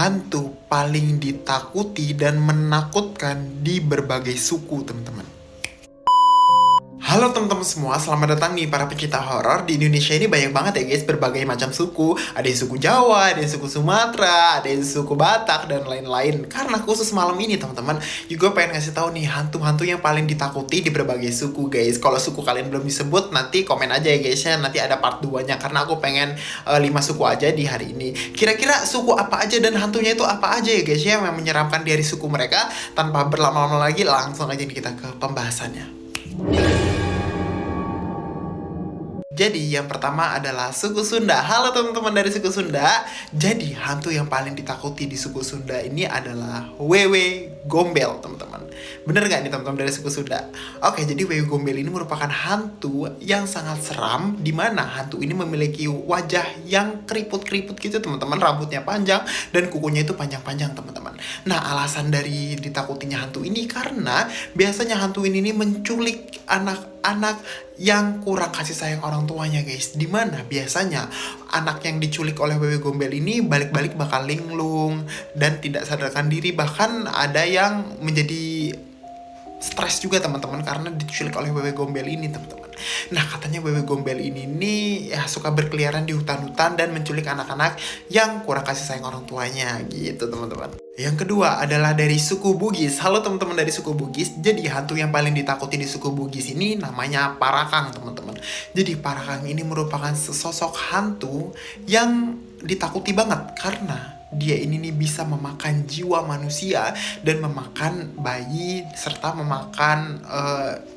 hantu paling ditakuti dan menakutkan di berbagai suku, teman-teman. Halo teman-teman semua, selamat datang nih para pecinta horor. Di Indonesia ini banyak banget ya guys, berbagai macam suku. Ada yang suku Jawa, ada yang suku Sumatera, ada yang suku Batak, dan lain-lain. Karena khusus malam ini teman-teman, juga pengen ngasih tahu nih hantu-hantu yang paling ditakuti di berbagai suku guys. Kalau suku kalian belum disebut, nanti komen aja ya guys ya. Nanti ada part 2-nya, karena aku pengen 5 suku aja di hari ini. Kira-kira suku apa aja dan hantunya itu apa aja ya guys ya, yang menyeramkan dari suku mereka. Tanpa berlama-lama lagi, langsung aja nih kita ke pembahasannya. Jadi yang pertama adalah suku Sunda. Halo teman-teman dari suku Sunda. Jadi hantu yang paling ditakuti di suku Sunda ini adalah Wewe Gombel, teman-teman. Bener gak nih teman-teman dari suku Sunda? Oke, jadi Wewe Gombel ini merupakan hantu yang sangat seram, di mana hantu ini memiliki wajah yang keriput-keriput gitu teman-teman. Rambutnya panjang dan kukunya itu panjang-panjang teman-teman. Nah, alasan dari ditakutinya hantu ini karena biasanya hantu ini menculik anak-anak yang kurang kasih sayang orang tuanya guys. Dimana biasanya anak yang diculik oleh Wewe Gombel ini balik-balik bakal linglung dan tidak sadarkan diri. Bahkan ada yang menjadi stres juga teman-teman karena diculik oleh Wewe Gombel ini teman-teman. Nah, katanya Wewe Gombel ini nih ya suka berkeliaran di hutan-hutan dan menculik anak-anak yang kurang kasih sayang orang tuanya gitu teman-teman. Yang kedua adalah dari suku Bugis. Halo teman-teman dari suku Bugis. Jadi hantu yang paling ditakuti di suku Bugis ini namanya Parakang teman-teman. Jadi Parakang ini merupakan sesosok hantu yang ditakuti banget karena dia ini nih bisa memakan jiwa manusia dan memakan bayi serta memakan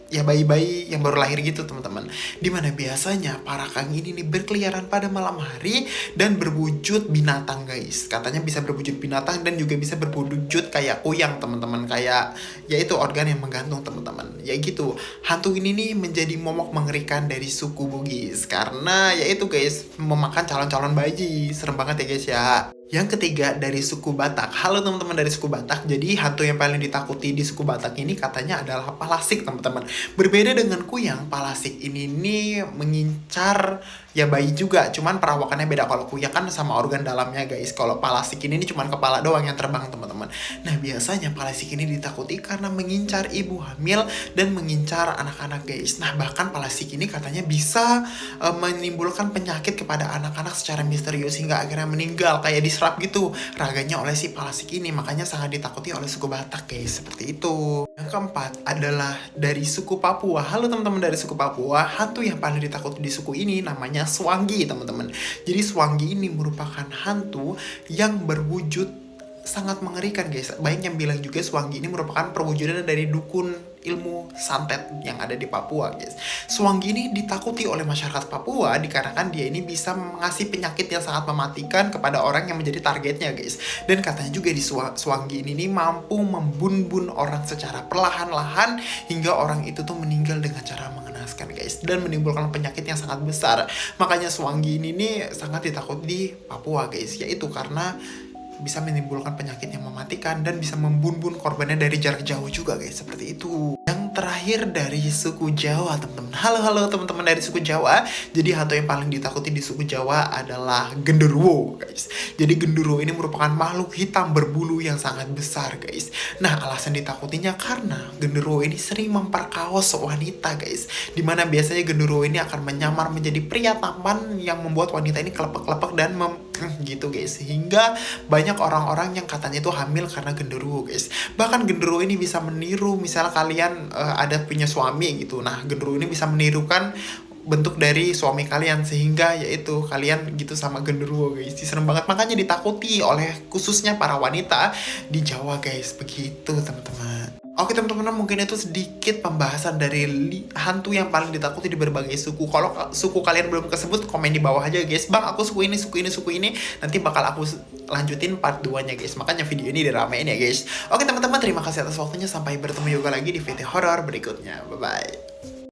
ya bayi-bayi yang baru lahir gitu teman-teman. Dimana biasanya Parakang ini nih berkeliaran pada malam hari dan berwujud binatang guys. Katanya bisa berwujud binatang dan juga bisa berwujud kayak kuyang teman-teman, kayak yaitu organ yang menggantung teman-teman. Ya gitu. Hantu ini nih menjadi momok mengerikan dari suku Bugis karena yaitu guys memakan calon-calon bayi. Serem banget ya guys ya. Yang ketiga dari suku Batak. Halo teman-teman dari suku Batak. Jadi hantu yang paling ditakuti di suku Batak ini katanya adalah Palasik teman-teman. Berbeda dengan kuyang, Palasik ini nih mengincar ya bayi juga. Cuman perawakannya beda. Kalau kuyang kan sama organ dalamnya guys. Kalau Palasik ini cuman kepala doang yang terbang teman-teman. Nah biasanya Palasik ini ditakuti karena mengincar ibu hamil dan mengincar anak-anak guys. Nah bahkan Palasik ini katanya bisa menimbulkan penyakit kepada anak-anak secara misterius hingga akhirnya meninggal kayak diserap gitu raganya oleh si Palasik ini. Makanya sangat ditakuti oleh suku Batak guys, seperti itu. Yang keempat adalah dari suku Papua. Halo teman-teman dari suku Papua. Hantu yang paling ditakuti di suku ini namanya Swangi teman-teman. Jadi Swangi ini merupakan hantu yang berwujud sangat mengerikan guys. Banyak yang bilang juga Swangi ini merupakan perwujudan dari dukun ilmu santet yang ada di Papua guys. Swangi ini ditakuti oleh masyarakat Papua dikarenakan dia ini bisa mengasih penyakit yang sangat mematikan kepada orang yang menjadi targetnya guys. Dan katanya juga di Swangi ini mampu membun-bun orang secara perlahan-lahan hingga orang itu tuh meninggal dengan cara mengenaskan guys, dan menimbulkan penyakit yang sangat besar. Makanya Swangi ini nih sangat ditakuti di Papua guys, yaitu karena bisa menimbulkan penyakit yang mematikan dan bisa membun-bun korbannya dari jarak jauh juga guys, seperti itu. Yang terakhir dari suku Jawa teman-teman. Halo teman-teman dari suku Jawa. Jadi hantu yang paling ditakuti di suku Jawa adalah genderuwo guys. Jadi genderuwo ini merupakan makhluk hitam berbulu yang sangat besar guys. Nah alasan ditakutinya karena genderuwo ini sering memperkaos wanita guys. Dimana biasanya genderuwo ini akan menyamar menjadi pria tampan yang membuat wanita ini kelepek-kelepek dan gitu guys. Sehingga banyak orang-orang yang katanya itu hamil karena genderuwo guys. Bahkan genderuwo ini bisa meniru, misalnya kalian ada punya suami gitu. Nah genderuwo ini bisa menirukan bentuk dari suami kalian sehingga yaitu kalian gitu sama genderuwo guys. Serem banget, makanya ditakuti oleh khususnya para wanita di Jawa guys. Begitu teman-teman. Oke teman-teman, mungkin itu sedikit pembahasan dari hantu yang paling ditakuti di berbagai suku. Kalau suku kalian belum kesebut, komen di bawah aja guys. Bang, aku suku ini, suku ini, suku ini. Nanti bakal aku lanjutin part 2-nya guys. Makanya video ini diramein ya guys. Oke teman-teman, terima kasih atas waktunya. Sampai bertemu juga lagi di video horor berikutnya. Bye-bye.